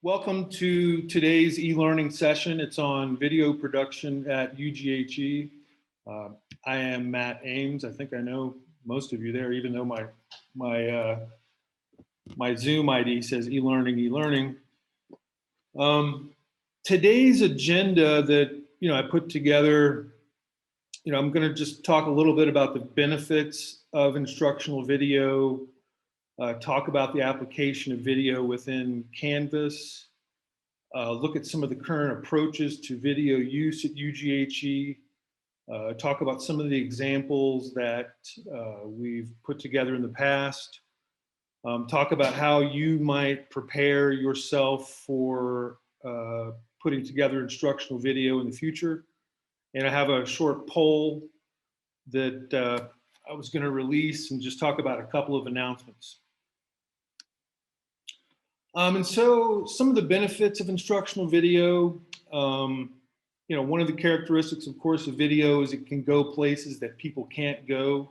Welcome to today's e-learning session. It's on video production at UGHE. I am Matt Ames. I think I know most of you there, even though my Zoom ID says e-learning. Today's agenda that I put together, I'm going to just talk a little bit about the benefits of instructional video. Talk about the application of video within Canvas, look at some of the current approaches to video use at UGHE, talk about some of the examples that we've put together in the past, talk about how you might prepare yourself for putting together instructional video in the future. And I have a short poll that I was going to release and just talk about a couple of announcements. And so some of the benefits of instructional video, one of the characteristics, of course, of video is it can go places that people can't go.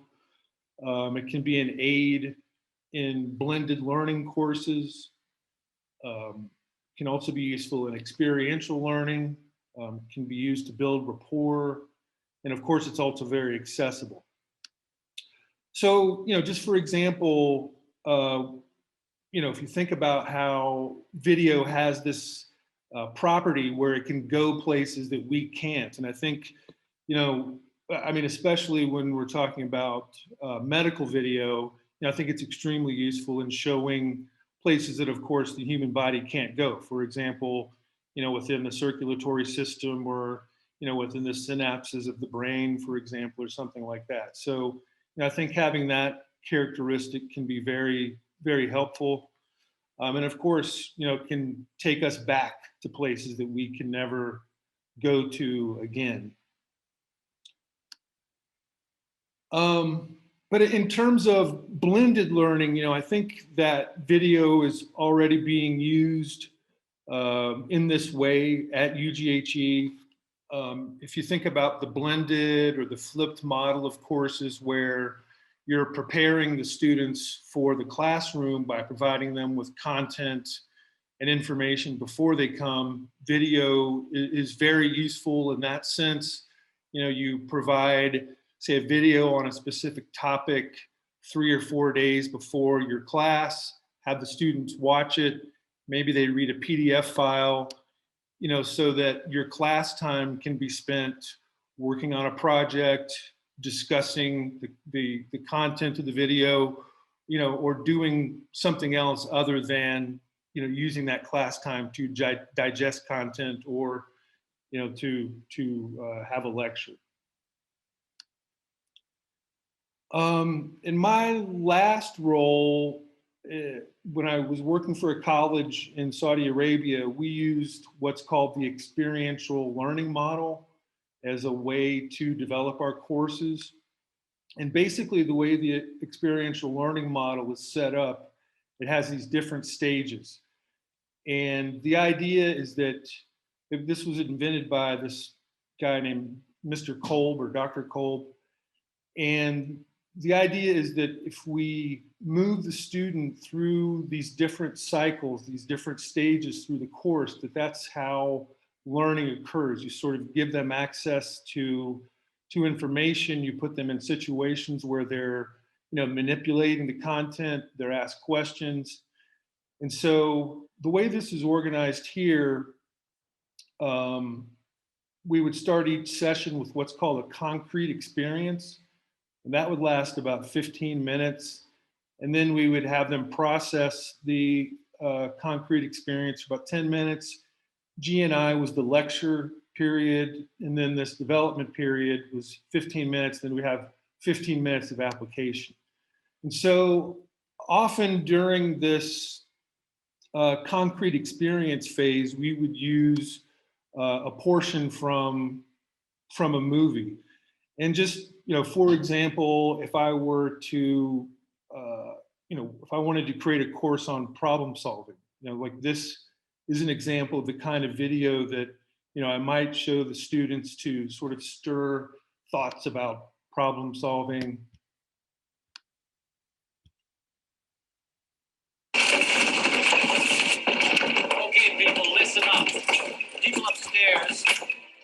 It can be an aid in blended learning courses. Can also be useful in experiential learning, can be used to build rapport. And of course, it's also very accessible. So, just for example, if you think about how video has this property where it can go places that we can't. And I think, especially when we're talking about medical video, I think it's extremely useful in showing places that, of course, the human body can't go. For example, within the circulatory system or, within the synapses of the brain, for example, or something like that. So I think having that characteristic can be very, very helpful. And of course, it can take us back to places that we can never go to again. But in terms of blended learning, I think that video is already being used in this way at UGHE. If you think about the blended or the flipped model of courses where you're preparing the students for the classroom by providing them with content and information before they come, video is very useful in that sense. You provide, say, a video on a specific topic 3 or 4 days before your class, have the students watch it. Maybe they read a PDF file, so that your class time can be spent working on a project, discussing the content of the video, or doing something else other than, using that class time to digest content or, to have a lecture. In my last role, when I was working for a college in Saudi Arabia, we used what's called the experiential learning model as a way to develop our courses. And basically the way the experiential learning model is set up, it has these different stages. And the idea is that this was invented by this guy named Mr. Kolb or Dr. Kolb. And the idea is that if we move the student through these different cycles, these different stages through the course, that's how learning occurs. You sort of give them access to information, you put them in situations where they're manipulating the content, they're asked questions. And so the way this is organized here, we would start each session with what's called a concrete experience. And that would last about 15 minutes. And then we would have them process the concrete experience for about 10 minutes. G&I was the lecture period. And then this development period was 15 minutes. Then we have 15 minutes of application. And so often during this concrete experience phase, we would use a portion from a movie. And just, for example, if I were to, if I wanted to create a course on problem solving, like this is an example of the kind of video that, I might show the students to sort of stir thoughts about problem solving. Okay, people upstairs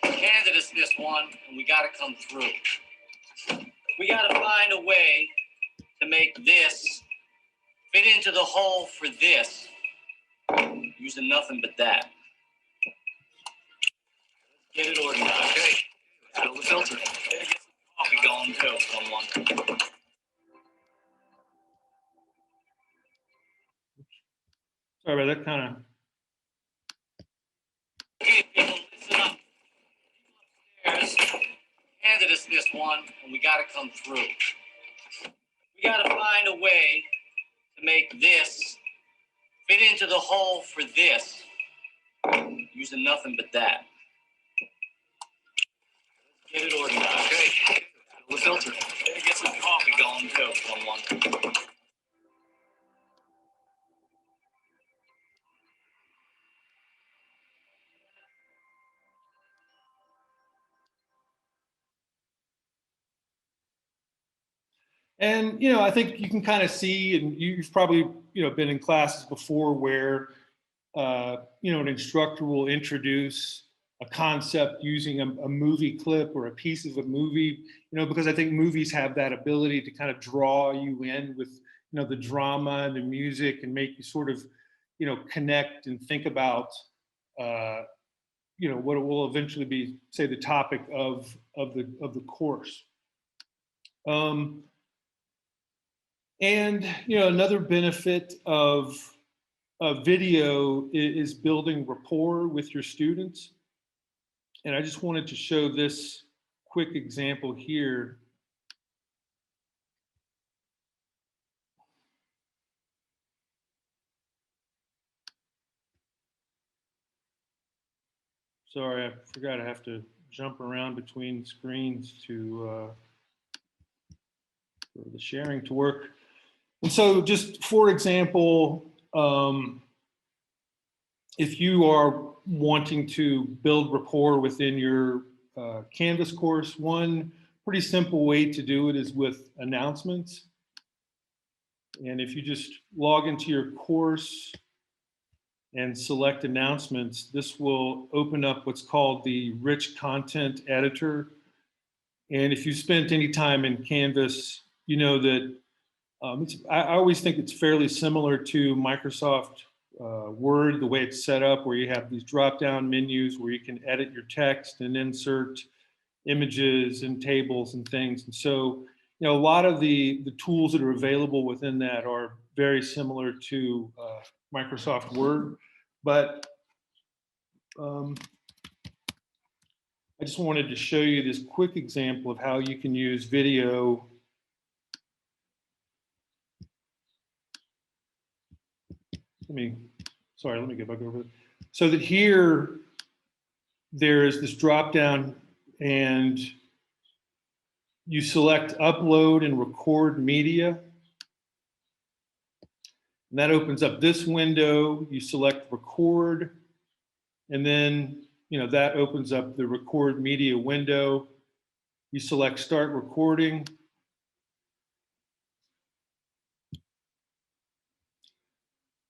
handed us this one, and we got to come through. We got to find a way to make this fit into the hole for this, using nothing but that. Get it organized. Okay. Fill the filter. Get some coffee going too, someone. Sorry about that kind of. Okay, people, listen up. People upstairs handed us this one, and we got to come through. We got to find a way to make this fit into the hole for this, using nothing but that. Get it organized. Okay. Fill the filter. Get some coffee going too, someone. And, I think you can kind of see, and you've probably, been in classes before where, an instructor will introduce a concept using a movie clip or a piece of a movie, because I think movies have that ability to kind of draw you in with, the drama and the music and make you sort of, connect and think about, what it will eventually be, say, the topic of the course. And another benefit of video is building rapport with your students. And I just wanted to show this quick example here. Sorry, I forgot I have to jump around between screens to for the sharing to work. And so just for example, if you are wanting to build rapport within your Canvas course, one pretty simple way to do it is with announcements. And if you just log into your course and select announcements, this will open up what's called the rich content editor. And if you spent any time in Canvas, you know that I always think it's fairly similar to Microsoft Word, the way it's set up, where you have these drop-down menus where you can edit your text and insert images and tables and things. And so, a lot of the tools that are available within that are very similar to Microsoft Word. But I just wanted to show you this quick example of how you can use video let me get back over it. So that here, there is this drop down and you select upload and record media. And that opens up this window. You select record, and then that opens up the record media window. You select start recording.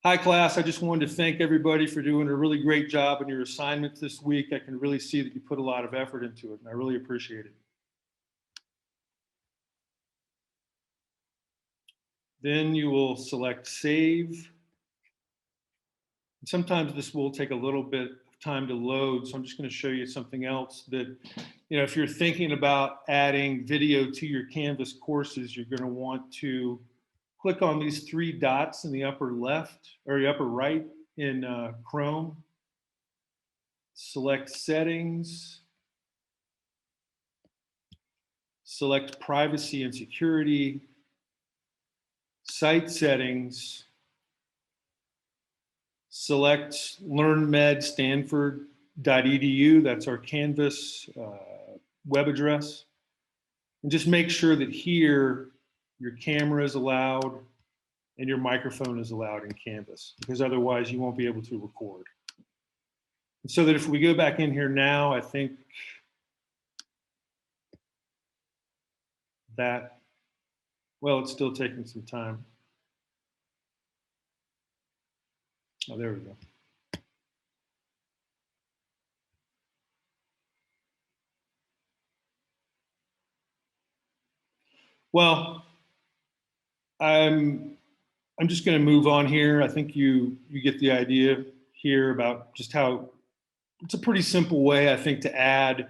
Hi class, I just wanted to thank everybody for doing a really great job on your assignments this week. I can really see that you put a lot of effort into it, and I really appreciate it. Then you will select save. Sometimes this will take a little bit of time to load, so I'm just going to show you something else that, if you're thinking about adding video to your Canvas courses, you're going to want to click on these three dots in the upper left or the upper right in Chrome. Select settings. Select privacy and security. Site settings. Select learnmedstanford.edu. That's our Canvas web address. And just make sure that here your camera is allowed and your microphone is allowed in Canvas, because otherwise you won't be able to record. And so that if we go back in here now, I think that, well, it's still taking some time. Oh, there we go. Well, I'm just going to move on here. I think you get the idea here about just how it's a pretty simple way, I think, to add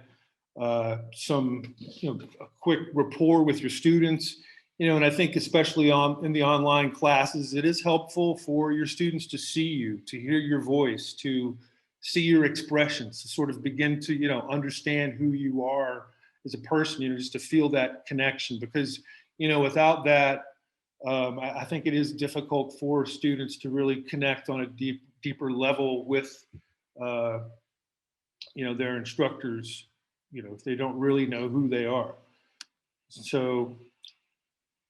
some, a quick rapport with your students. And I think especially in the online classes, it is helpful for your students to see you, to hear your voice, to see your expressions, to sort of begin to, understand who you are as a person, just to feel that connection. Because, without that, I think it is difficult for students to really connect on a deeper level with, their instructors, if they don't really know who they are. So,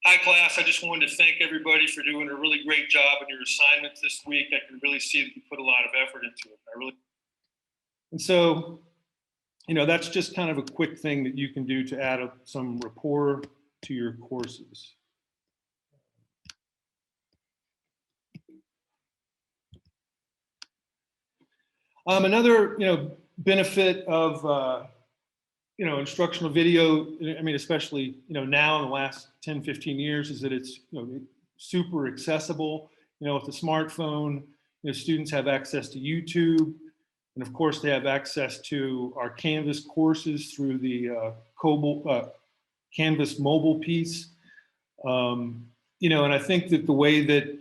hi class, I just wanted to thank everybody for doing a really great job on your assignments this week. I can really see that you put a lot of effort into it. And so, that's just kind of a quick thing that you can do to add some rapport to your courses. Another, benefit of, instructional video, I mean, especially, now in the last 10, 15 years, is that it's, super accessible. With the smartphone, students have access to YouTube. And of course, they have access to our Canvas courses through the Canvas mobile piece. And I think that the way that,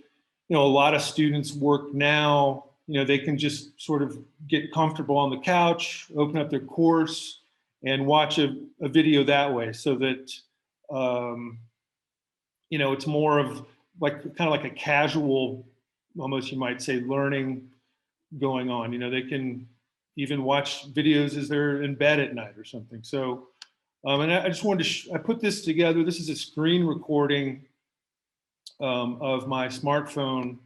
a lot of students work now, they can just sort of get comfortable on the couch, open up their course, and watch a video that way, so that, it's more of kind of like a casual, almost you might say, learning going on. They can even watch videos as they're in bed at night or something. So, and I just wanted to, I put this together. This is a screen recording of my smartphone.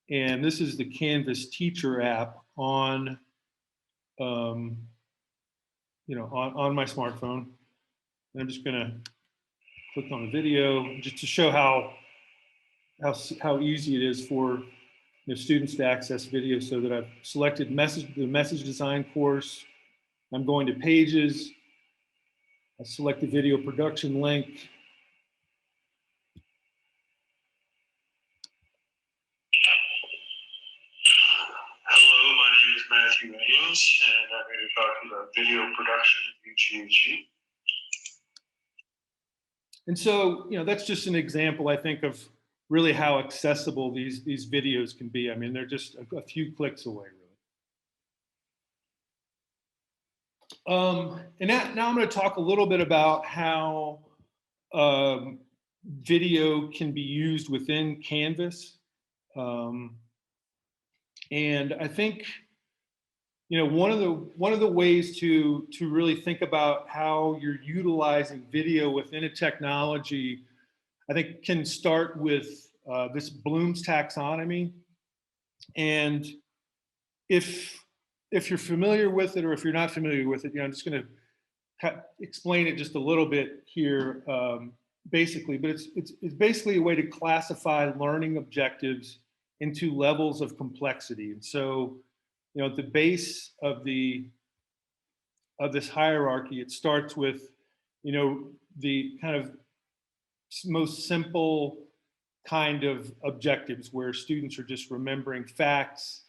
And this is the Canvas teacher app on, on my smartphone. And I'm just gonna click on the video just to show how easy it is for students to access video. So that I've selected the message design course. I'm going to pages. I select the video production link. Hello, my name is Matthew Williams, and I'm here to talk about video production at UGHE. And so, that's just an example, I think, of really how accessible these videos can be. I mean, they're just a few clicks away, really. And now I'm going to talk a little bit about how video can be used within Canvas. And I think, one of the ways to really think about how you're utilizing video within a technology, I think, can start with this Bloom's taxonomy. And if you're familiar with it, or if you're not familiar with it, I'm just going to explain it just a little bit here, basically. But it's basically a way to classify learning objectives into levels of complexity. And so, at the base of this hierarchy, it starts with, the kind of most simple kind of objectives where students are just remembering facts,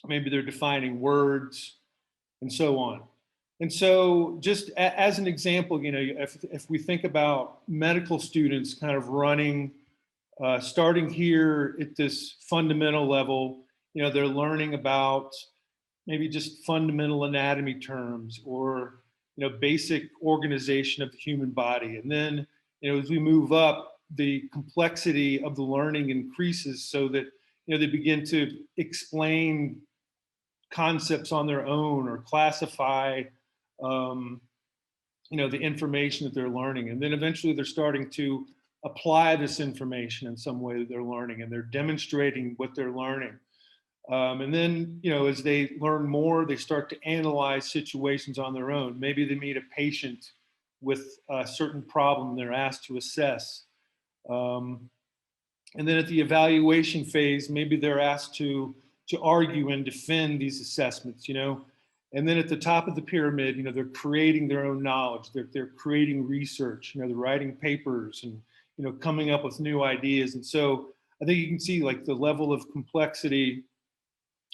maybe they're defining words, and so on. And so, just as an example, if we think about medical students kind of running, starting here at this fundamental level, they're learning about maybe just fundamental anatomy terms, or, basic organization of the human body. And then, as we move up, the complexity of the learning increases, so that, they begin to explain concepts on their own, or classify, the information that they're learning. And then eventually they're starting to apply this information in some way that they're learning, and they're demonstrating what they're learning. And then, as they learn more, they start to analyze situations on their own. Maybe they meet a patient with a certain problem they're asked to assess. And then at the evaluation phase, maybe they're asked to argue and defend these assessments, And then at the top of the pyramid, you know, they're creating their own knowledge. They're creating research. You know, they're writing papers and, you know, coming up with new ideas. And so I think you can see like the level of complexity,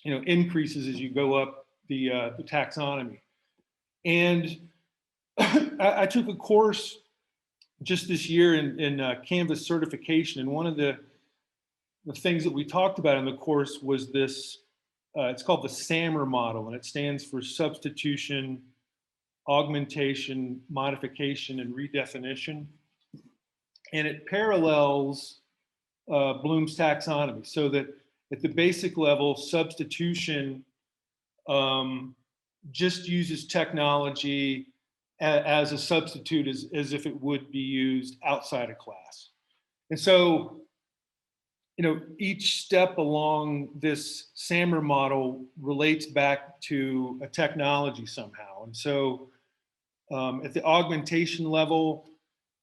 you know, increases as you go up the taxonomy. And I took a course just this year in Canvas certification, and one of the things that we talked about in the course was this. It's called the SAMR model, and it stands for substitution, augmentation, modification, and redefinition. And it parallels Bloom's taxonomy, so that at the basic level, substitution just uses technology as a substitute, as if it would be used outside of class. And so, you know, each step along this SAMR model relates back to a technology somehow. And so at the augmentation level,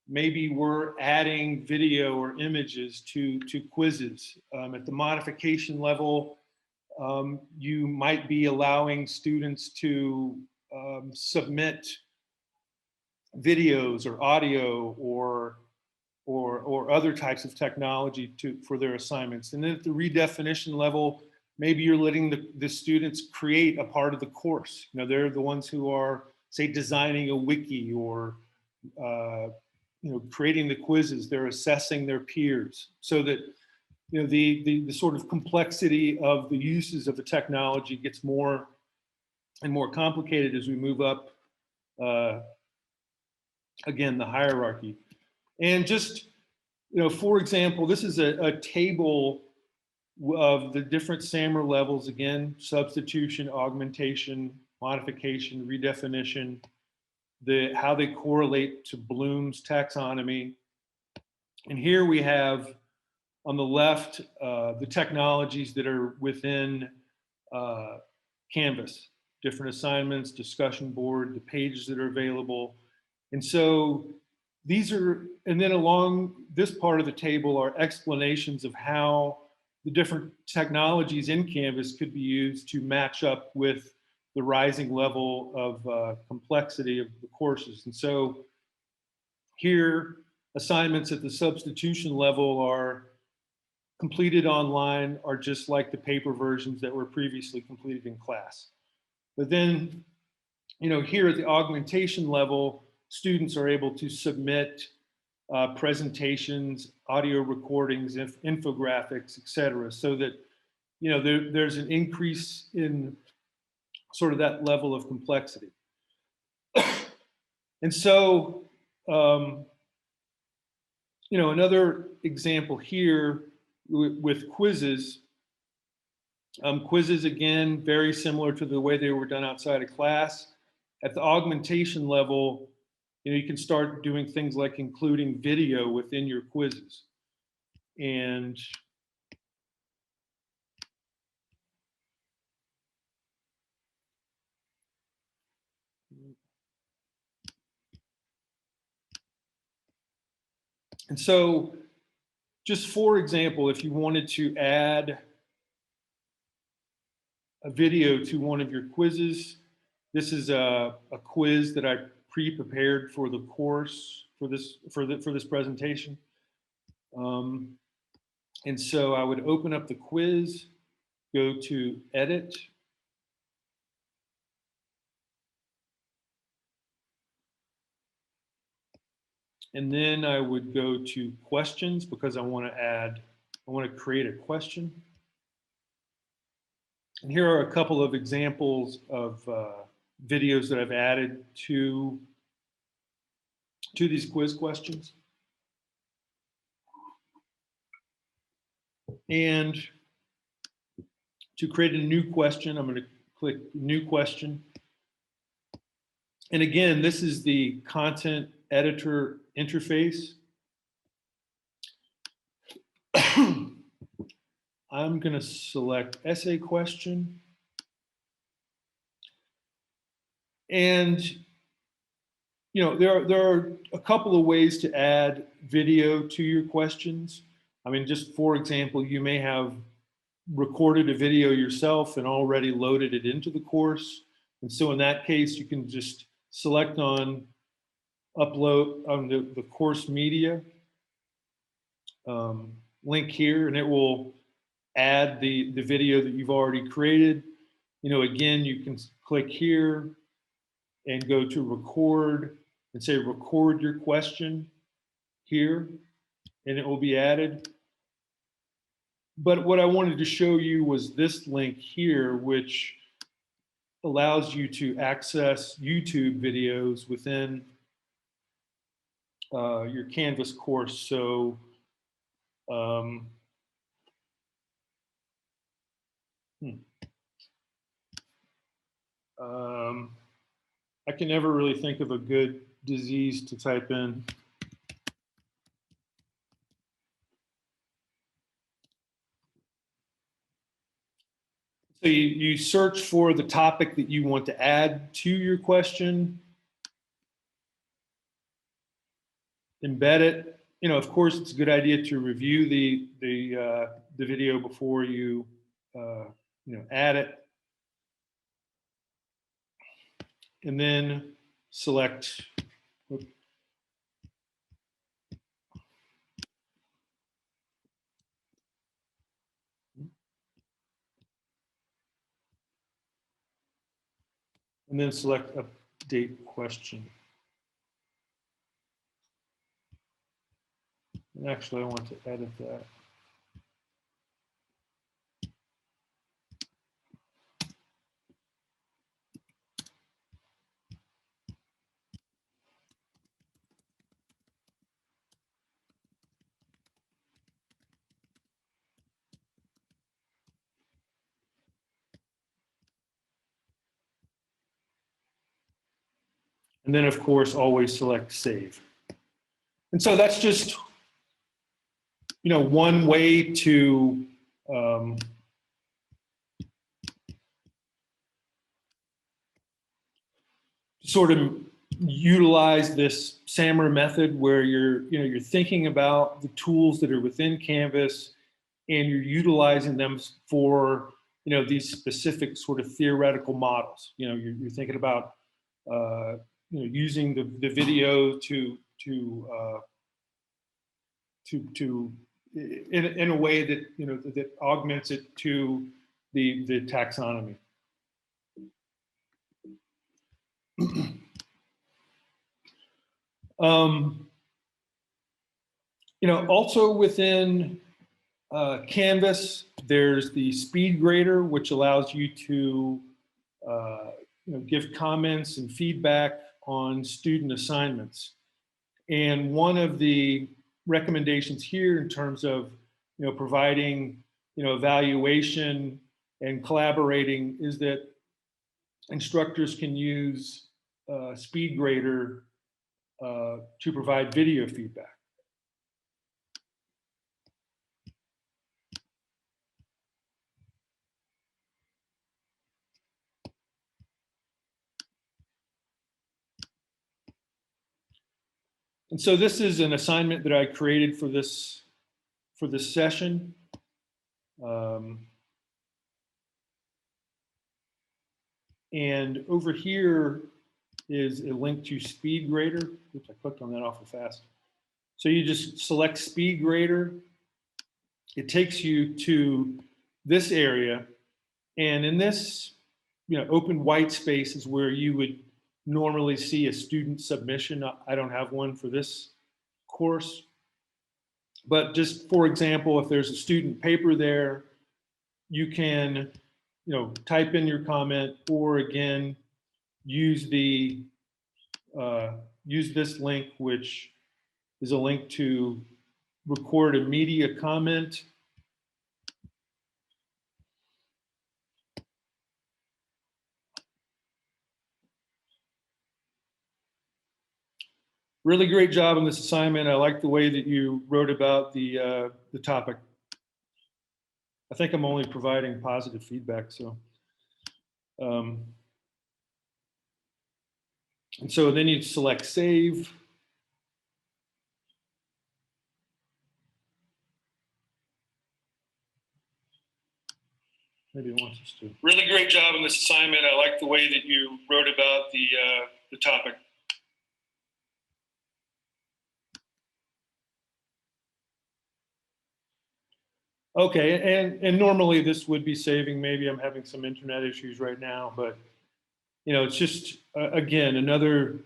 maybe we're adding video or images to quizzes. At the modification level, you might be allowing students to submit videos or audio or other types of technology for their assignments. And then at the redefinition level, maybe you're letting the students create a part of the course. You know, they're the ones who are, say, designing a wiki or you know, creating the quizzes. They're assessing their peers, so that, you know, the sort of complexity of the uses of the technology gets more and more complicated as we move up again, the hierarchy. And just, you know, for example, this is a table of the different SAMR levels, again, substitution, augmentation, modification, redefinition, how they correlate to Bloom's taxonomy. And here we have on the left, the technologies that are within Canvas, different assignments, discussion board, the pages that are available. And so these are, and then along this part of the table are explanations of how the different technologies in Canvas could be used to match up with the rising level of complexity of the courses. And so here, assignments at the substitution level are completed online, are just like the paper versions that were previously completed in class. But then, you know, here at the augmentation level, students are able to submit presentations, audio recordings, infographics, et cetera, so that, you know, there's an increase in sort of that level of complexity. And so, you know, another example here with quizzes. Quizzes, again, very similar to the way they were done outside of class. At the augmentation level, you know, you can start doing things like including video within your quizzes. And so, just for example, if you wanted to add a video to one of your quizzes, this is a quiz that I pre-prepared for the course for this presentation. And so I would open up the quiz, go to edit, and then I would go to questions, because I want to create a question. And here are a couple of examples of videos that I've added to these quiz questions. And to create a new question, I'm going to click new question. And again, this is the content editor interface. I'm going to select essay question. And, you know, there are a couple of ways to add video to your questions. I mean, just for example, you may have recorded a video yourself and already loaded it into the course. And so in that case, you can just select on upload on the course media link here, and it will add the video that you've already created. You know, again, you can click here and go to record and say record your question here, and it will be added. But what I wanted to show you was this link here, which allows you to access YouTube videos within your Canvas course. So I can never really think of a good disease to type in. So you search for the topic that you want to add to your question, embed it. You know, of course, it's a good idea to review the video before you add it, and then select. And then select update question. And actually, I want to edit that. And then, of course, always select save. And so that's just, you know, one way to sort of utilize this SAMR method, where you're thinking about the tools that are within Canvas, and you're utilizing them for, you know, these specific sort of theoretical models. You know, you're thinking about using the video in a way that, you know, that augments it to the taxonomy. You know, also within Canvas, there's the speed grader, which allows you to give comments and feedback on student assignments. And one of the recommendations here in terms of, you know, providing, you know, evaluation and collaborating is that instructors can use speed grader to provide video feedback. And so this is an assignment that I created for this session. And over here is a link to SpeedGrader. Oops, I clicked on that awful fast. So you just select SpeedGrader. It takes you to this area, and in this, you know, open white space is where you would normally see a student submission. I don't have one for this course, but just for example, if there's a student paper there, you can, you know, type in your comment, or again, use the use this link, which is a link to record a media comment. Really great job on this assignment. I like the way that you wrote about the topic. I think I'm only providing positive feedback, so. And so then you select save. maybe it wants us to. Really great job on this assignment. I like the way that you wrote about the topic. Okay, and normally this would be saving. Maybe I'm having some internet issues right now, but you know, it's just again another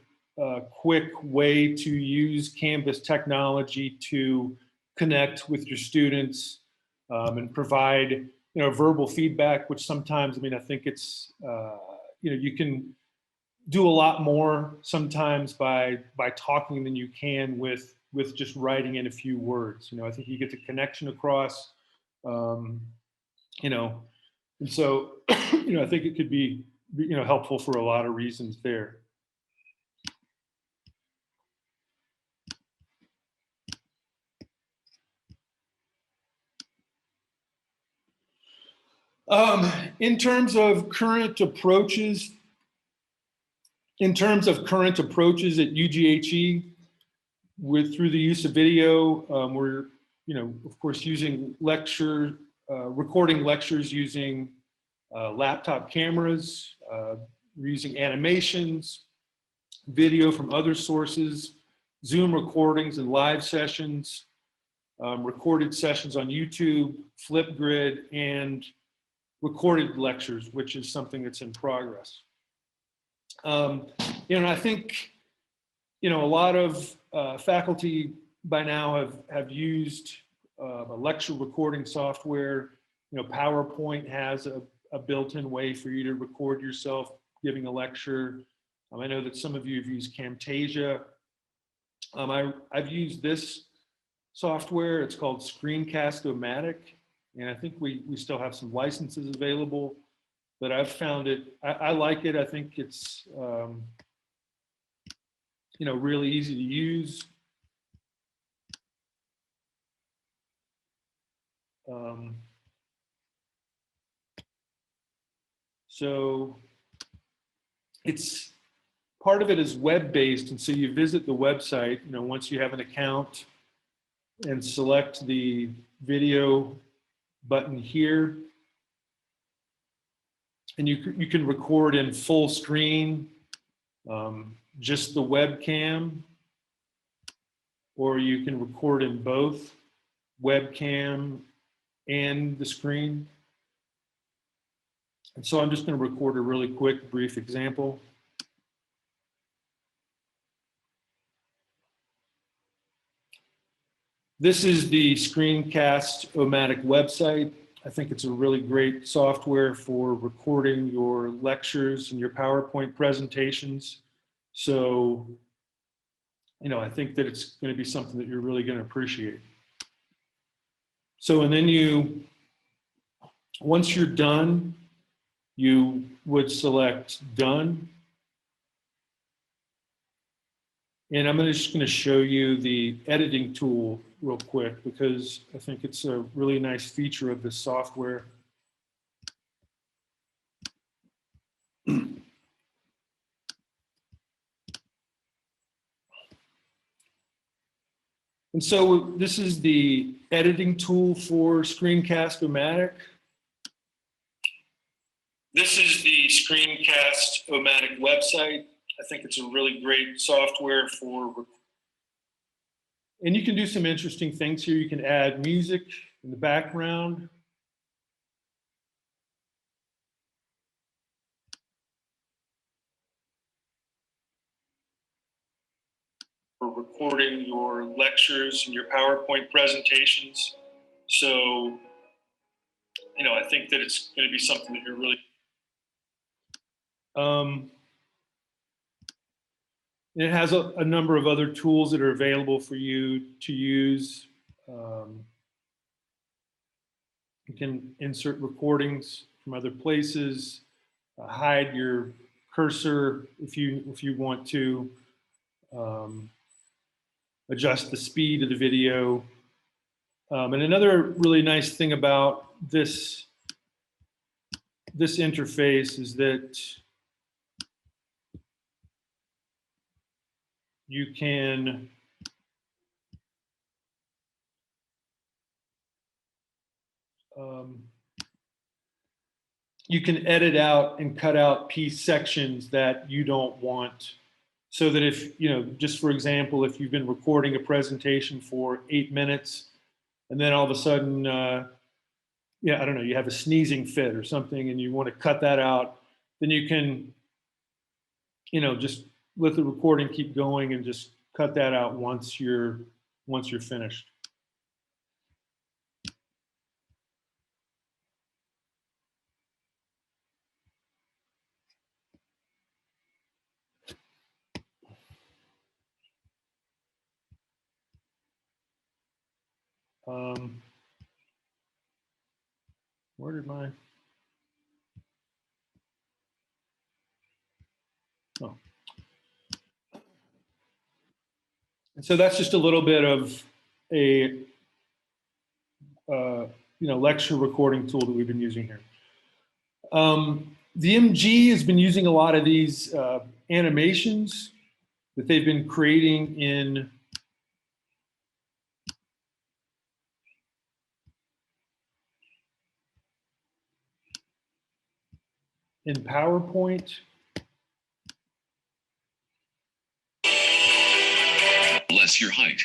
quick way to use Canvas technology to connect with your students and provide verbal feedback. Which sometimes, I mean, I think it's you can do a lot more sometimes by talking than you can with just writing in a few words. I think you get the connection across. And so, I think it could be, helpful for a lot of reasons there. In terms of current approaches at UGHE, through the use of video, we're, of course, using recording lectures using laptop cameras. We're using animations, video from other sources, Zoom recordings and live sessions, recorded sessions on YouTube, Flipgrid, and recorded lectures, which is something that's in progress. And I think, a lot of faculty by now have used a lecture recording software. PowerPoint has a built-in way for you to record yourself giving a lecture. I know that some of you have used Camtasia. I've used this software. It's called Screencast-O-Matic, and I think we still have some licenses available, but I've found it, I like it. I think it's really easy to use. So it's part of it is web-based, and so you visit the website, once you have an account, and select the video button here, and you can record in full screen, just the webcam, or you can record in both webcam and the screen. And so I'm just going to record a really quick, brief example. This is the Screencast-O-Matic website. I think it's a really great software for recording your lectures and your PowerPoint presentations. So, I think that it's going to be something that you're really going to appreciate. So, and then once you're done, you would select done. And I'm just going to show you the editing tool real quick, because I think it's a really nice feature of this software. And so this is the editing tool for Screencast-O-Matic. This is the Screencast-O-Matic website. I think it's a really great software and you can do some interesting things here. You can add music in the background. For recording your lectures and your PowerPoint presentations. So, I think that it's going to be something that you're really it has a number of other tools that are available for you to use. You can insert recordings from other places, hide your cursor if you want to, adjust the speed of the video. And another really nice thing about this interface is that you can you can edit out and cut out piece sections that you don't want. So that if, just for example, if you've been recording a presentation for 8 minutes and then all of a sudden, I don't know, you have a sneezing fit or something and you want to cut that out, then you can, just let the recording keep going and just cut that out once you're finished. Where did my, oh. And so that's just a little bit of a, lecture recording tool that we've been using here. The MG has been using a lot of these animations that they've been creating in PowerPoint. Bless your height.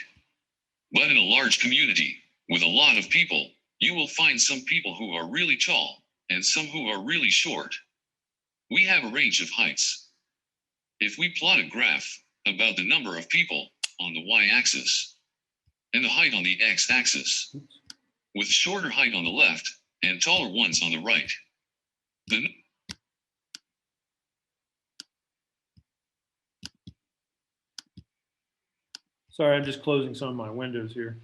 But in a large community, with a lot of people, you will find some people who are really tall, and some who are really short. We have a range of heights. If we plot a graph about the number of people on the y-axis, and the height on the x-axis, with shorter height on the left, and taller ones on the right, Sorry, I'm just closing some of my windows here.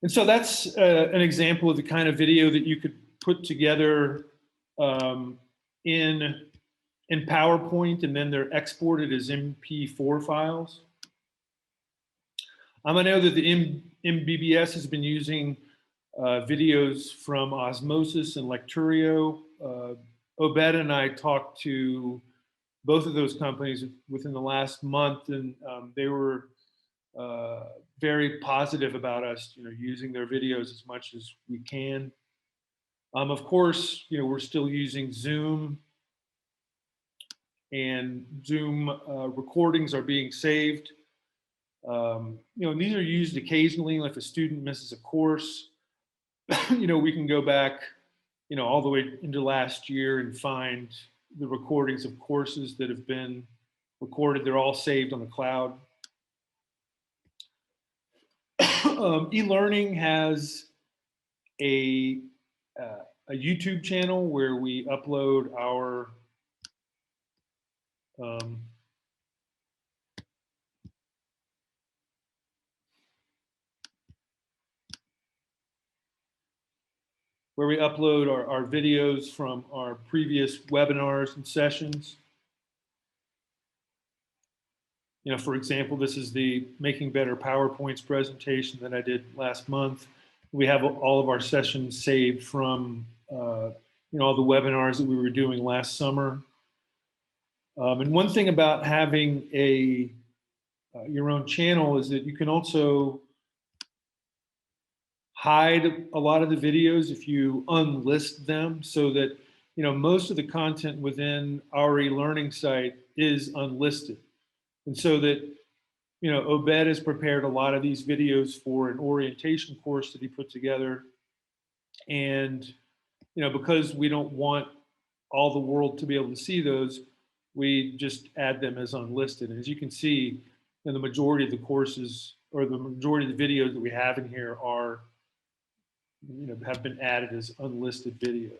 And so that's an example of the kind of video that you could put together in PowerPoint, and then they're exported as MP4 files. I know that the MBBS has been using videos from Osmosis and Lecturio. Obed and I talked to both of those companies within the last month, and they were very positive about us, using their videos as much as we can. Of course, we're still using Zoom, and Zoom recordings are being saved. These are used occasionally, like if a student misses a course, we can go back, all the way into last year and find the recordings of courses that have been recorded. They're all saved on the cloud. eLearning has a YouTube channel where we upload our our videos from our previous webinars and sessions. For example, this is the Making Better PowerPoints presentation that I did last month. We have all of our sessions saved from all the webinars that we were doing last summer. And one thing about having your own channel is that you can also hide a lot of the videos if you unlist them, so that most of the content within our eLearning site is unlisted. And so that, Obed has prepared a lot of these videos for an orientation course that he put together. And, because we don't want all the world to be able to see those, we just add them as unlisted. And as you can see, the majority of the courses, or the majority of the videos that we have in here are, have been added as unlisted video.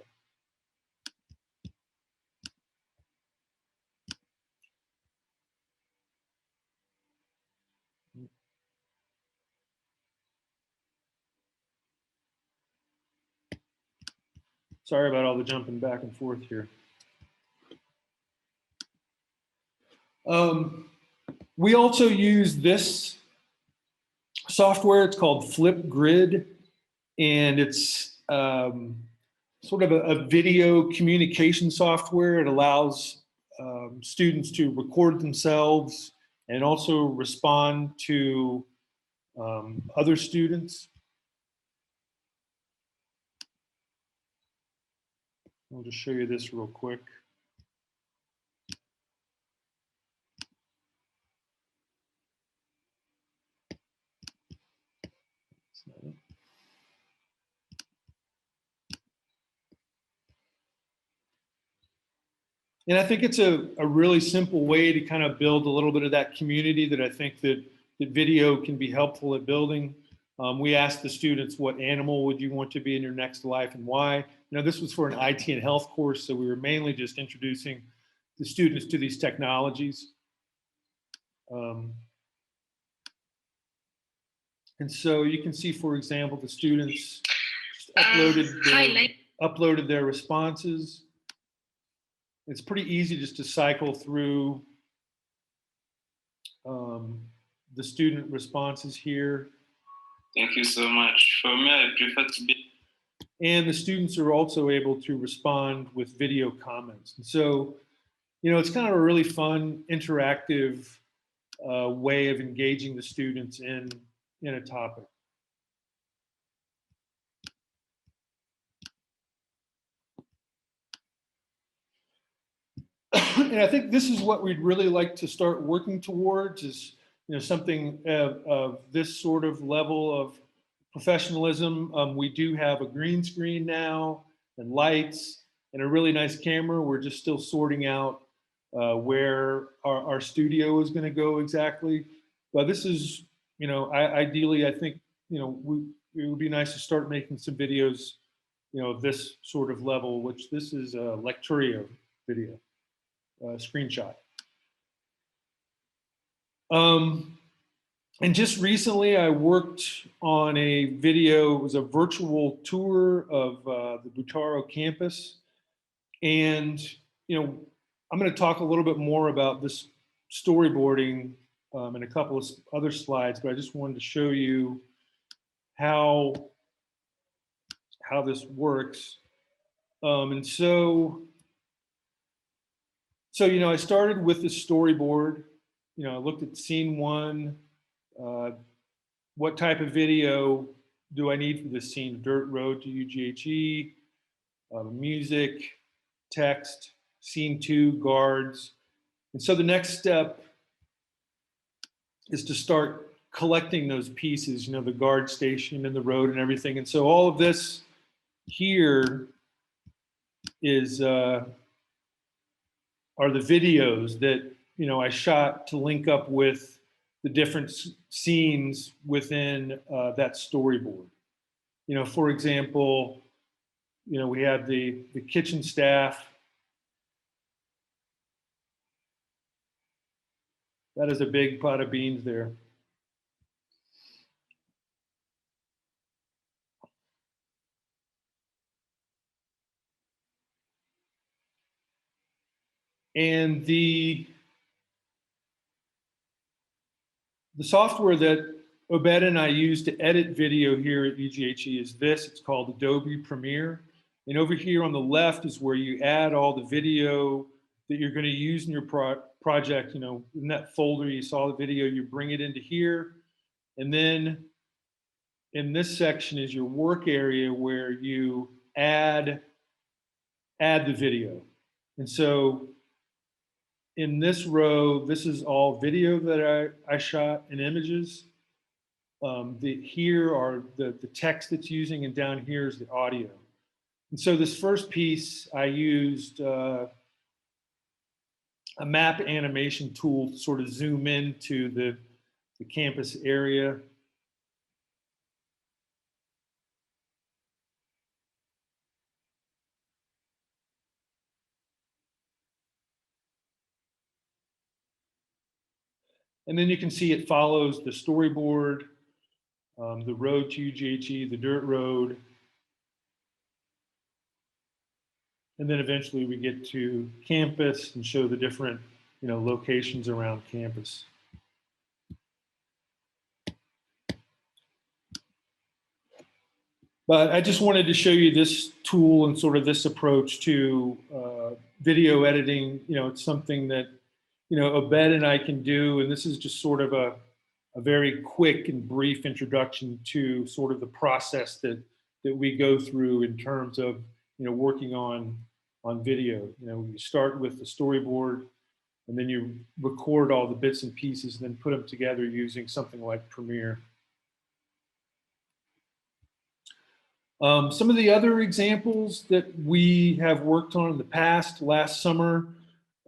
Sorry about all the jumping back and forth here. We also use this software. It's called Flipgrid, and it's sort of a video communication software. It allows students to record themselves and also respond to other students. I'll just show you this real quick. And I think it's a really simple way to kind of build a little bit of that community that I think that video can be helpful at building. We asked the students, what animal would you want to be in your next life and why? You know, this was for an IT and health course, so we were mainly just introducing the students to these technologies. And so you can see, for example, the students uploaded their responses. It's pretty easy just to cycle through the student responses here. Thank you so much. For me, I prefer to be. And the students are also able to respond with video comments. And so, you know, it's kind of a really fun, interactive way of engaging the students in a topic. And I think this is what we'd really like to start working towards, is, you know, something of this sort of level of professionalism. We do have a green screen now and lights and a really nice camera. We're just still sorting out where our studio is going to go exactly. But this is, you know, ideally, I think, you know, it would be nice to start making some videos, you know, of this sort of level, which this is a Lecturio video. Screenshot. And just recently I worked on a video. It was a virtual tour of the Butaro campus. And, you know, I'm going to talk a little bit more about this storyboarding in a couple of other slides, but I just wanted to show you how this works. And so, you know, I started with the storyboard. You know, I looked at scene one. What type of video do I need for this scene? Dirt road to UGHE, music, text, scene two, guards. And so the next step is to start collecting those pieces, you know, the guard station and the road and everything. And so all of this here is, are the videos that, you know, I shot to link up with the different scenes within that storyboard. You know, for example, you know, we have the kitchen staff. That is a big pot of beans there. And the software that Obed and I use to edit video here at UGHE is this. It's called Adobe Premiere. And over here on the left is where you add all the video that you're going to use in your project. You know, in that folder you saw the video, you bring it into here. And then in this section is your work area where you add the video. And so in this row, this is all video that I shot and images. Here are the text it's using, and down here is the audio. And so this first piece, I used a map animation tool to sort of zoom into the campus area. And then you can see it follows the storyboard, the road to UGHE, the dirt road. And then eventually we get to campus and show the different, you know, locations around campus. But I just wanted to show you this tool and sort of this approach to video editing. You know, it's something that, you know, Obed and I can do, and this is just sort of a very quick and brief introduction to sort of the process that we go through in terms of, you know, working on on video. You know, you start with the storyboard, and then you record all the bits and pieces, and then put them together using something like Premiere. Some of the other examples that we have worked on in the past, last summer,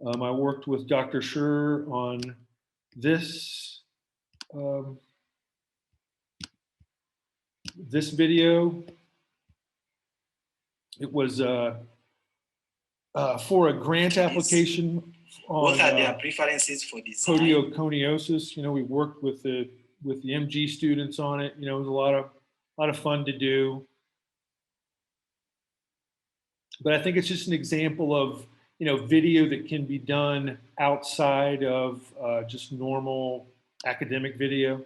I worked with Dr. Schur on this, this video. It was for a grant application on What are their preferences for design? podioconiosis. You know, we worked with the MG students on it. You know, it was a lot of fun to do. But I think it's just an example of, you know, video that can be done outside of just normal academic video.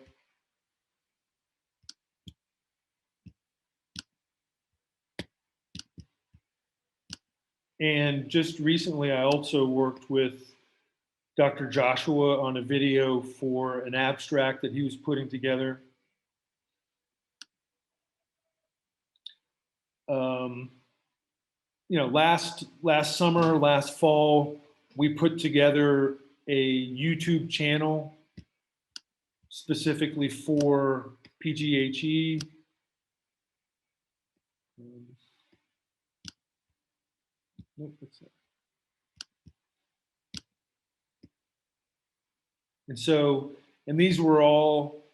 And just recently, I also worked with Dr. Joshua on a video for an abstract that he was putting together. You know, last summer, last fall, we put together a YouTube channel specifically for PGHE. Nope, that's it. And so, and these were all,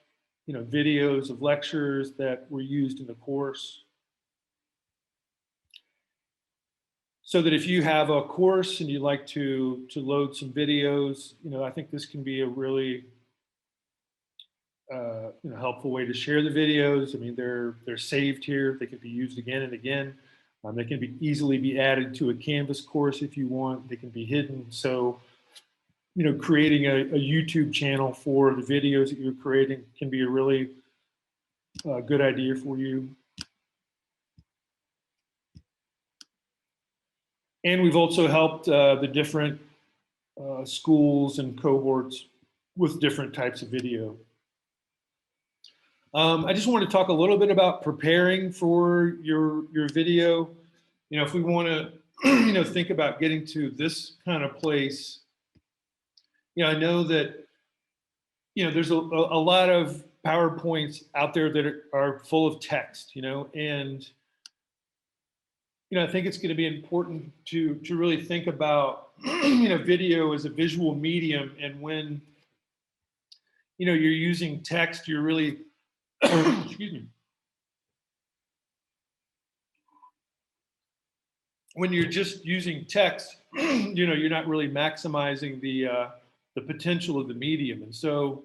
you know, videos of lectures that were used in the course. So that if you have a course and you'd like to load some videos, you know, I think this can be a really you know, helpful way to share the videos. I mean, they're saved here. They can be used again and again. They can be easily be added to a Canvas course if you want. They can be hidden. So, you know, creating a YouTube channel for the videos that you're creating can be a really good idea for you. And we've also helped the different schools and cohorts with different types of video. I just want to talk a little bit about preparing for your video. You know, if we want to, you know, think about getting to this kind of place, you know, I know that, you know, there's a lot of PowerPoints out there that are full of text, you know, and you know, I think it's going to be important to really think about, you know, video as a visual medium, and when, you know, you're using text, you're really, excuse me, when you're just using text, you know, you're not really maximizing the potential of the medium, and so,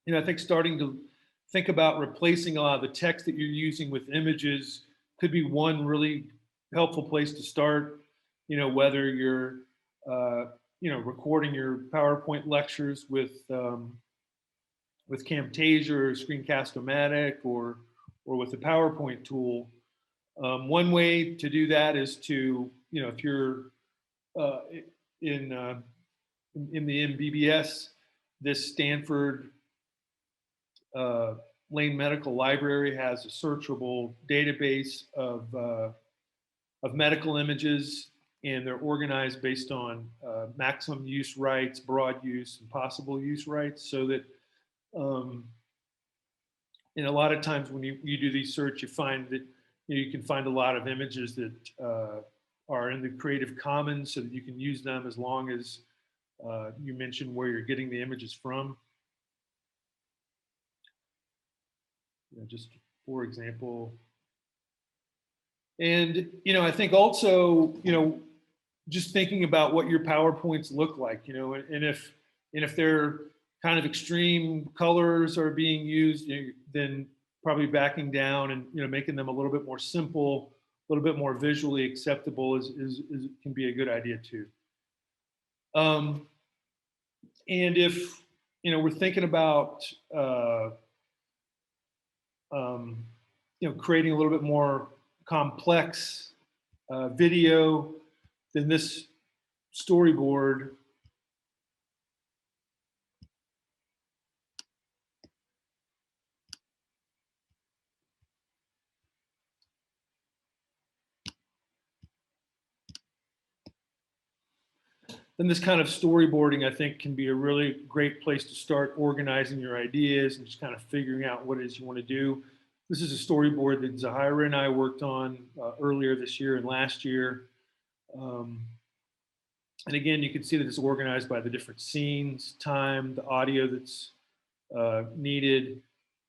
you know, I think starting to think about replacing a lot of the text that you're using with images could be one really helpful place to start. You know, whether you're you know, recording your PowerPoint lectures with Camtasia or Screencast-O-Matic or with the PowerPoint tool. One way to do that is to, you know, if you're in the MBBS, this Stanford Lane Medical Library has a searchable database of medical images, and they're organized based on maximum use rights, broad use, and possible use rights, so that and a lot of times when you do these search, you find that, you know, you can find a lot of images that are in the Creative Commons, so that you can use them as long as you mention where you're getting the images from. You know, just for example. And, you know, I think also, you know, just thinking about what your PowerPoints look like, you know, and if they're kind of extreme colors are being used, you know, then probably backing down and, you know, making them a little bit more simple, a little bit more visually acceptable is can be a good idea too. And if, you know, we're thinking about you know, creating a little bit more complex video, then this storyboard then this kind of storyboarding, I think, can be a really great place to start organizing your ideas and just kind of figuring out what it is you want to do. This is a storyboard that Zahira and I worked on earlier this year and last year. And again, you can see that it's organized by the different scenes, time, the audio that's needed,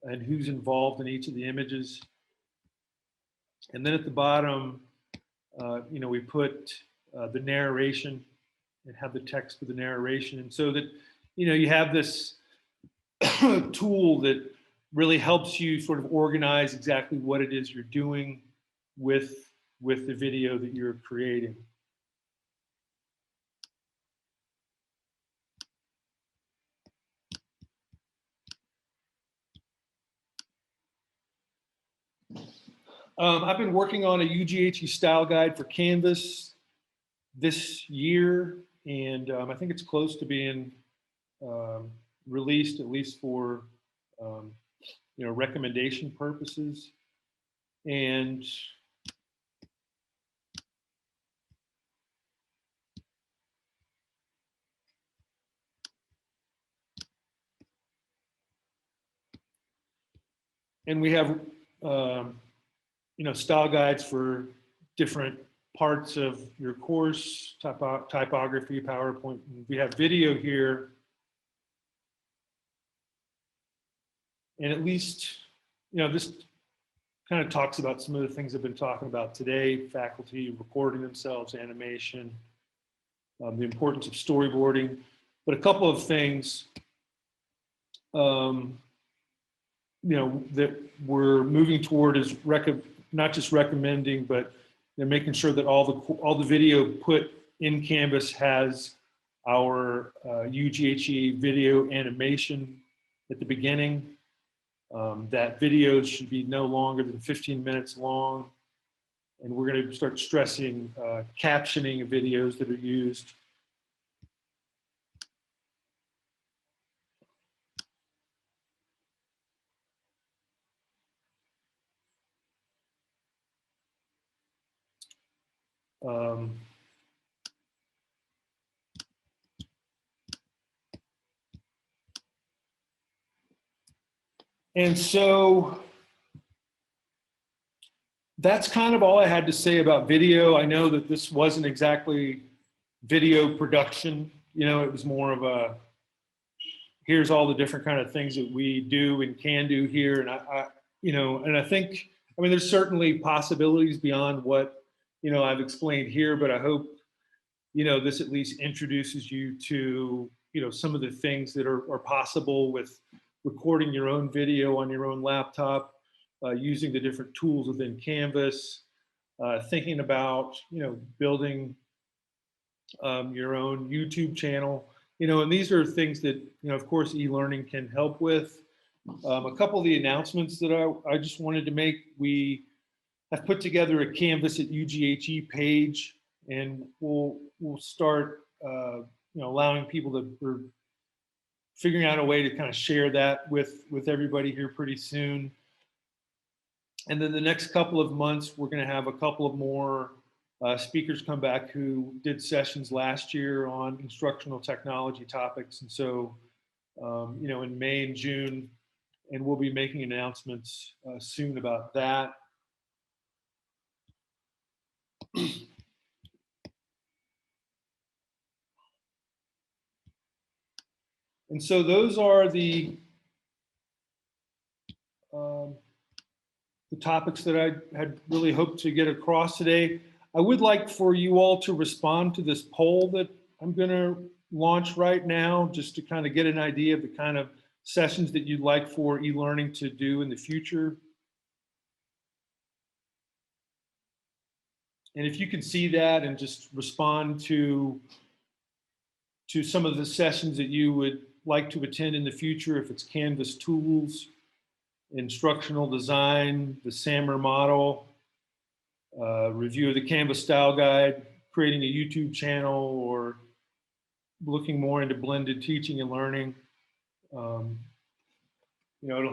and who's involved in each of the images. And then at the bottom, we put the narration and have the text for the narration. And so that, you have this tool that really helps you sort of organize exactly what it is you're doing with the video that you're creating. I've been working on a UGHE style guide for Canvas this year, and I think it's close to being released, at least for recommendation purposes. And we have style guides for different parts of your course, typography, PowerPoint. We have video here. And at least, this kind of talks about some of the things I've been talking about today: faculty recording themselves, animation, the importance of storyboarding. But a couple of things, that we're moving toward is not just recommending, but making sure that all the video put in Canvas has our UGHE video animation at the beginning. That videos should be no longer than 15 minutes long. And we're going to start stressing captioning of videos that are used. And so that's kind of all I had to say about video. I know that this wasn't exactly video production. It was more of a, here's all the different kind of things that we do and can do here. And I think, there's certainly possibilities beyond what, I've explained here, but I hope, this at least introduces you to, some of the things that are possible with recording your own video on your own laptop, using the different tools within Canvas, thinking about, building your own YouTube channel, and these are things that, of course, e-learning can help with. A couple of the announcements that I just wanted to make: we have put together a Canvas at UGHE page, and we'll start, allowing people to, figuring out a way to kind of share that with everybody here pretty soon. And then the next couple of months, we're going to have a couple of more speakers come back who did sessions last year on instructional technology topics. And so, in May and June, and we'll be making announcements soon about that. And so those are the topics that I had really hoped to get across today. I would like for you all to respond to this poll that I'm going to launch right now, just to kind of get an idea of the kind of sessions that you'd like for e-learning to do in the future. And if you can see that and just respond to some of the sessions that you would like to attend in the future, if it's Canvas tools, instructional design, the SAMR model, review of the Canvas style guide, creating a YouTube channel, or looking more into blended teaching and learning. It'll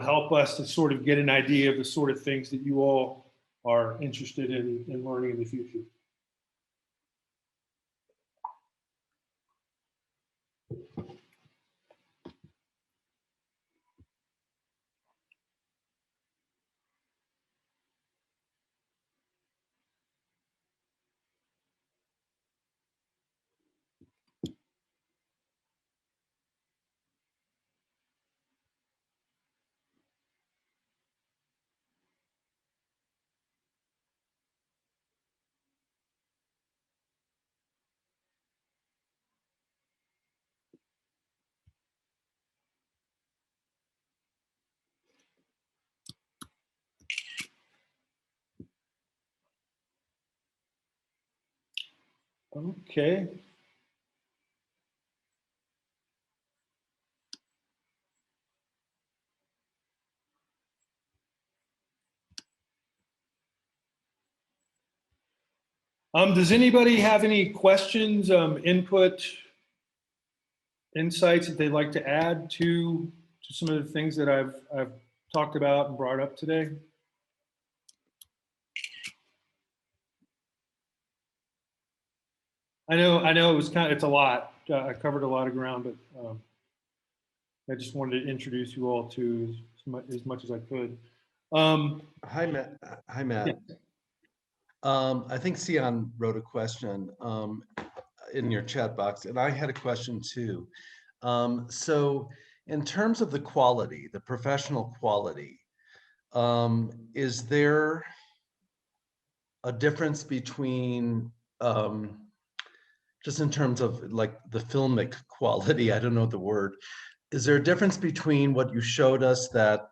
help us to sort of get an idea of the sort of things that you all are interested in learning in the future. Okay. Does anybody have any questions, input, insights that they'd like to add to some of the things that I've talked about and brought up today? I know it's a lot. I covered a lot of ground, but I just wanted to introduce you all to as much as I could. Hi, Matt. Hi, Matt. Yeah. I think Sion wrote a question in your chat box, and I had a question too. So in terms of the quality, the professional quality, is there a difference between just in terms of like the filmic quality, I don't know the word, is there a difference between what you showed us that,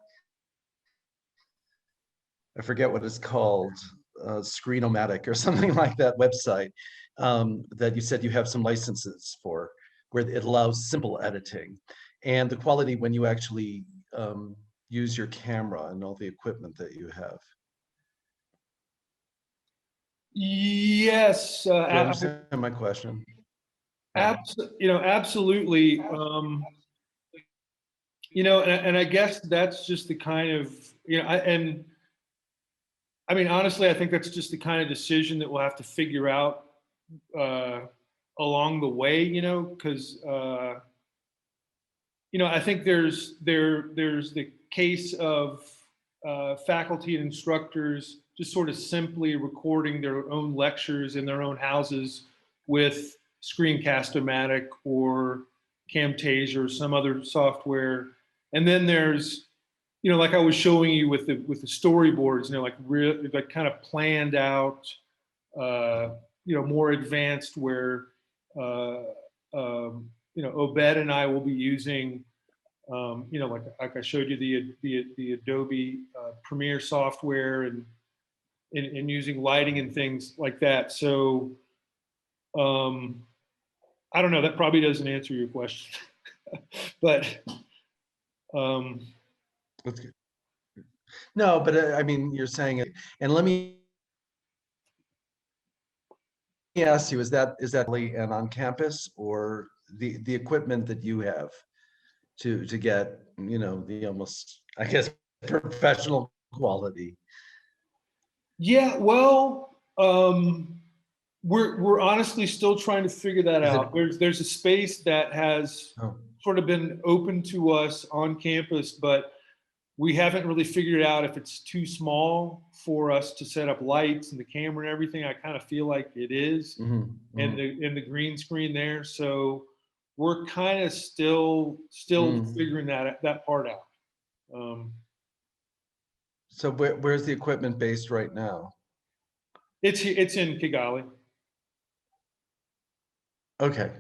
I forget what it's called, Screen-O-Matic or something like that website, that you said you have some licenses for, where it allows simple editing, and the quality when you actually use your camera and all the equipment that you have? Yes. Do you understand my question? Absolutely. And I guess that's just the kind of, I mean, honestly, I think that's just the kind of decision that we'll have to figure out along the way, because, I think there's the case of faculty and instructors just sort of simply recording their own lectures in their own houses with Screencast-O-Matic or Camtasia or some other software. And then there's, like I was showing you with the storyboards, like kind of planned out, more advanced, where Obed and I will be using, like I showed you the Adobe Premiere software and using lighting and things like that. So I don't know, that probably doesn't answer your question, but That's good. No, but I mean, you're saying it, and let me ask you, is that really an on campus, or the equipment that you have to get, the almost, I guess, professional quality? yeah, well, we're honestly still trying to figure that out. There's a space that has sort of been open to us on campus, but we haven't really figured out if it's too small for us to set up lights and the camera and everything. I kind of feel like it is, and the green screen there. So we're kind of still figuring that part out. So where's the equipment based right now? It's in Kigali. Okay.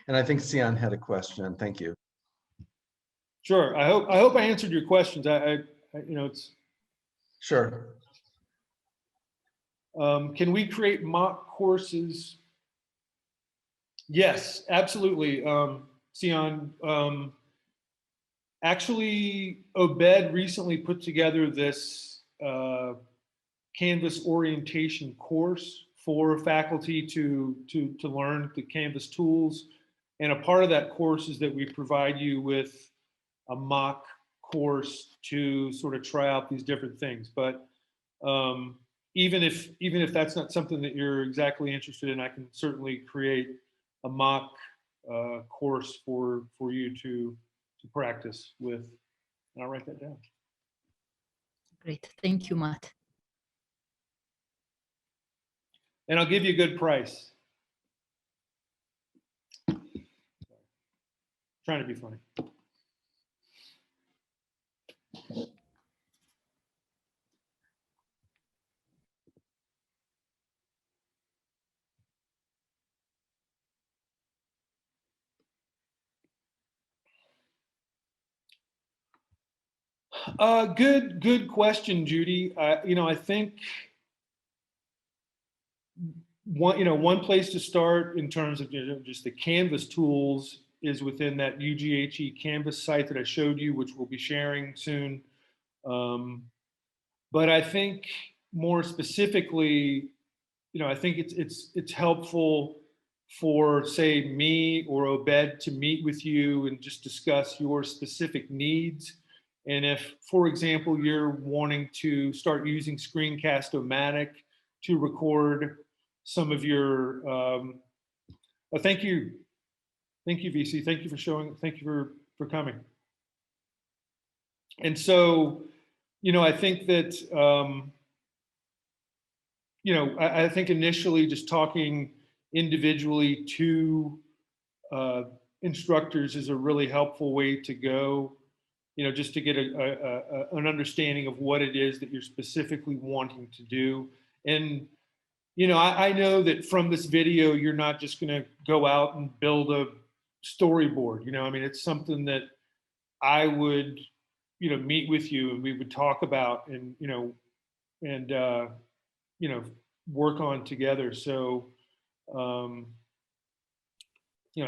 And I think Sion had a question. Thank you. Sure. I hope I answered your questions. It's Sure. Can we create mock courses? Yes, absolutely. Sion, actually, Obed recently put together this Canvas orientation course for faculty to learn the Canvas tools. And a part of that course is that we provide you with a mock course to sort of try out these different things. But even if that's not something that you're exactly interested in, I can certainly create a mock course for you to practice with. And I'll write that down. Great, thank you, Matt. And I'll give you a good price. Trying to be funny. Good question, Judy. I think one place to start in terms of just the Canvas tools is within that UGHE Canvas site that I showed you, which we'll be sharing soon. But I think more specifically, I think it's helpful for, say, me or Obed to meet with you and just discuss your specific needs. And if, for example, you're wanting to start using Screencast-O-Matic to record some of your, thank you, VC. Thank you for showing. Thank you for coming. And so, I think that, I think initially just talking individually to instructors is a really helpful way to go, just to get an understanding of what it is that you're specifically wanting to do. And, I know that from this video, you're not just going to go out and build a storyboard. I mean, it's something that I would, meet with you and we would talk about and, work on together. So, I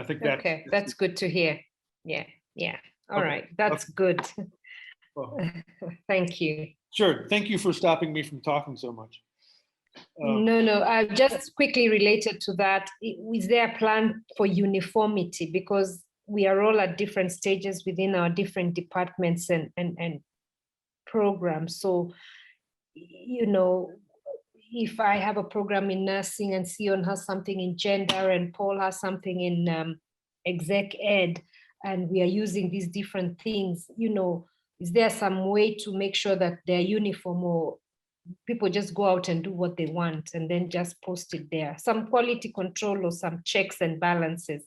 think that. Okay, that's good to hear. Yeah. All Okay. right, that's good. Well, Thank you. sure. Thank you for stopping me from talking so much. No, just quickly related to that, is there a plan for uniformity? Because we are all at different stages within our different departments and programs. So, if I have a program in nursing and Sion has something in gender and Paul has something in exec ed, and we are using these different things, is there some way to make sure that they're uniform, or people just go out and do what they want and then just post it there? Some quality control or some checks and balances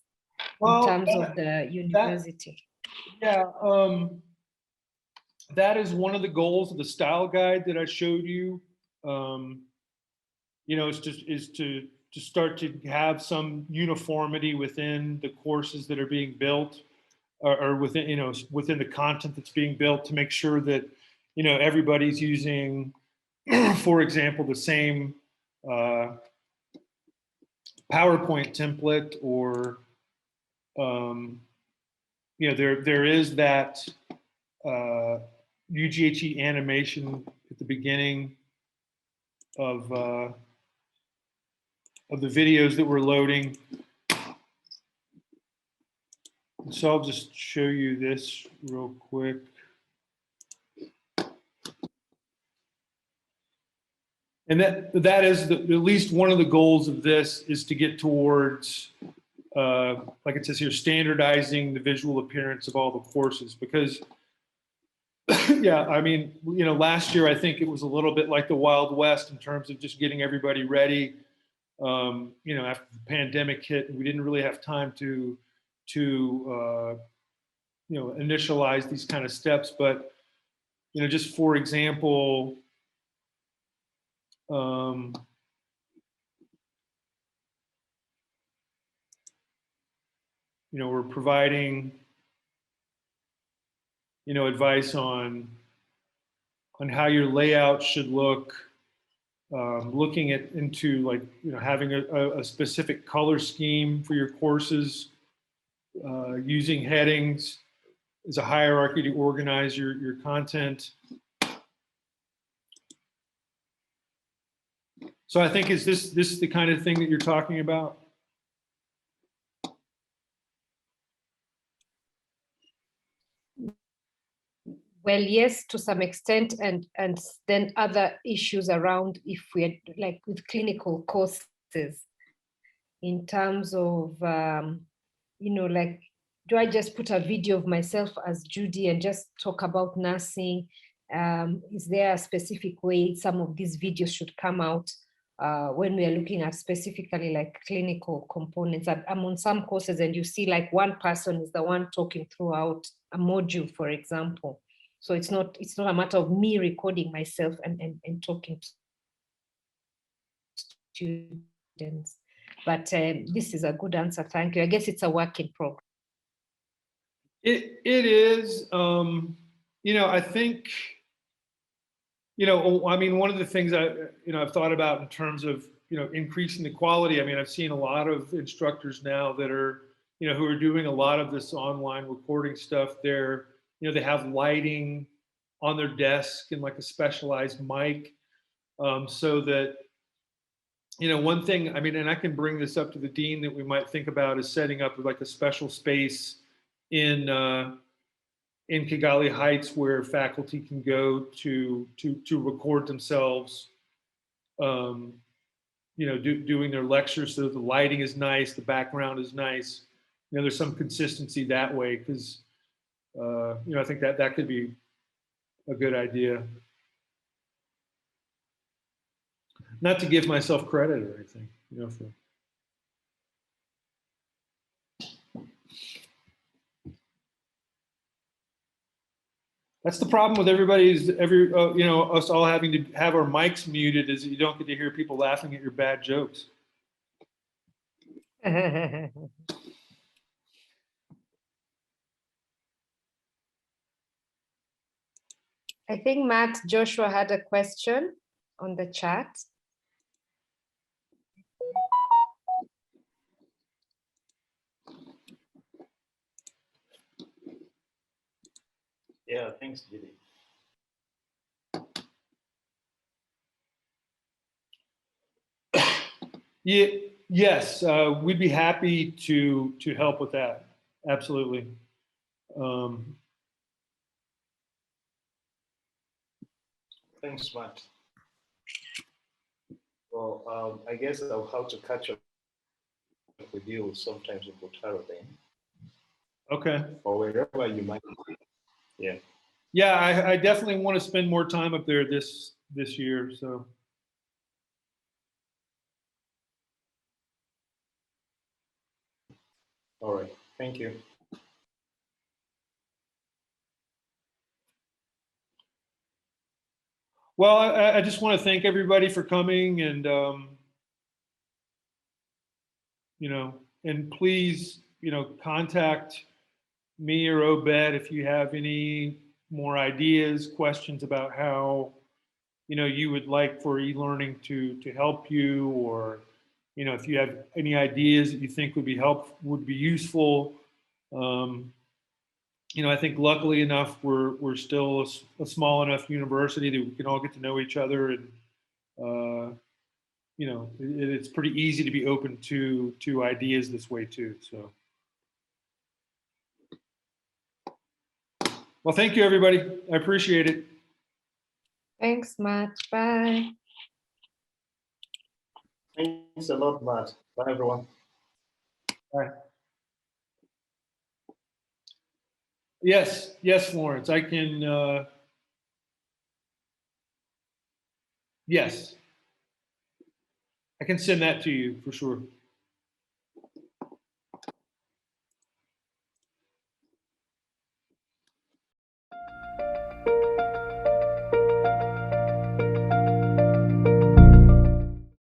in terms of the university. That is one of the goals of the style guide that I showed you. Is to start to have some uniformity within the courses that are being built, or within, within the content that's being built, to make sure that, everybody's using, for example, the same PowerPoint template, or, there is that UGHE animation at the beginning of the videos that we're loading. So I'll just show you this real quick. And that is at least one of the goals of this, is to get towards, like it says here, standardizing the visual appearance of all the courses. Because, yeah, I mean, last year I think it was a little bit like the Wild West in terms of just getting everybody ready. After the pandemic hit, we didn't really have time to initialize these kind of steps. But, just for example, we're providing, advice on how your layout should look, looking into like, having a specific color scheme for your courses, using headings as a hierarchy to organize your content. So I think, is this the kind of thing that you're talking about? Well, yes, to some extent, and then other issues around, if we're like with clinical courses, in terms of, like, do I just put a video of myself as Judy and just talk about nursing? Is there a specific way some of these videos should come out when we are looking at specifically like clinical components? I'm on some courses and you see like one person is the one talking throughout a module, for example. So it's not a matter of me recording myself and talking to students. But this is a good answer. Thank you. I guess it's a work in progress. It is. I think, I mean, one of the things I've thought about in terms of, increasing the quality. I mean, I've seen a lot of instructors now that are, who are doing a lot of this online recording stuff. They're, they have lighting on their desk and like a specialized mic, so that, one thing, I mean, and I can bring this up to the dean, that we might think about is setting up like a special space in Kigali Heights where faculty can go to record themselves, doing their lectures, so the lighting is nice, the background is nice. There's some consistency that way, because, I think that could be a good idea. Not to give myself credit or anything, for. That's the problem with everybody's, us all having to have our mics muted, is that you don't get to hear people laughing at your bad jokes. I think Matt Joshua had a question on the chat. Yeah, thanks, Judy. Yeah, yes, we'd be happy to help with that. Absolutely. Thanks, Matt. Well, I guess I'll have to catch up with you sometimes in Butaro then. Okay. Or wherever you might be. Yeah. Yeah, I definitely want to spend more time up there this year. So. All right. Thank you. Well, I just want to thank everybody for coming, and and please, contact me or Obed if you have any more ideas, questions about how, you would like for e-learning to help you, or, if you have any ideas that you think would be useful. I think luckily enough, we're still a small enough university that we can all get to know each other, and it's pretty easy to be open to ideas this way too. So, well, thank you, everybody. I appreciate it. Thanks, Matt. Bye. Thanks a lot, Matt. Bye, everyone. Bye. Yes, Florence, I can, yes. I can send that to you for sure.